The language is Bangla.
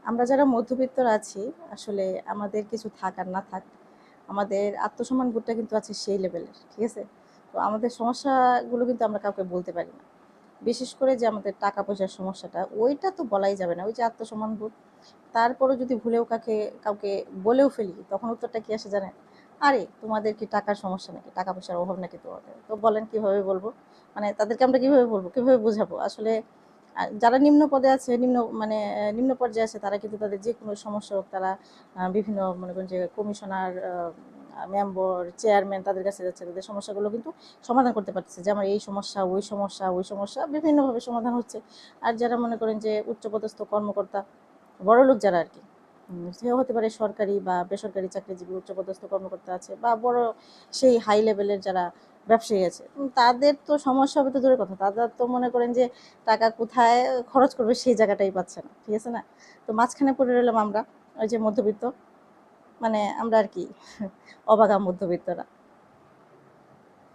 আমরা যারা মধ্যবিত্তরা আছি, আসলে আমাদের কিছু থাক আর না থাক, আমাদের আত্মসম্মান বোধটা কিন্তু আছে সেই লেভেলের, ঠিক আছে? তো আমাদের সমস্যাগুলো কিন্তু আমরা কাউকে বলতে পারি না। বিশেষ করে যে আমাদের টাকা পয়সার সমস্যাটা, ওইটা তো বলাই যাবে না। ওই যে আত্মসম্মান বোধ, তারপরেও যদি ভুলেও কাউকে বলেও ফেলি, তখন উত্তরটা কি আসে জানেন? আরে তোমাদের কি টাকার সমস্যা নাকি, টাকা পয়সার অভাব নাকি তোমাদের? তো বলেন কিভাবে বলবো? মানে তাদেরকে আমরা কিভাবে বলবো, কিভাবে বোঝাবো আসলে? যারা নিম্ন পদে আছে, নিম্ন পর্যায়ে আছে, তারা কিন্তু তাদের যে কোনো সমস্যা হোক, তারা বিভিন্ন মনে করেন যে কমিশনার, মেম্বার, চেয়ারম্যান, তাদের কাছে যাচ্ছে, তাদের সমস্যাগুলো কিন্তু সমাধান করতে পারতেছে, যে আমার এই সমস্যা, ওই সমস্যা বিভিন্নভাবে সমাধান হচ্ছে। আর যারা মনে করেন যে উচ্চপদস্থ কর্মকর্তা, বড়লোক যারা আর কি, সেও হতে পারে সরকারি বা বেসরকারি চাকরিজীবী, উচ্চপদস্থ কর্মকর্তা আছে, বা বড় সেই হাই লেভেলের যারা ব্যবসায়ী আছে, তাদের তো সমস্যা হবে তো দূরের কথা, তাদের তো মনে করেন যে টাকা কোথায় খরচ করবে সেই জায়গাটাই পাচ্ছে না, ঠিক আছে না? তো মাঝখানে পড়ে রইলাম আমরা, ওই যে মধ্যবিত্ত, মানে আমরা আর কি অবাগা মধ্যবিত্তরা।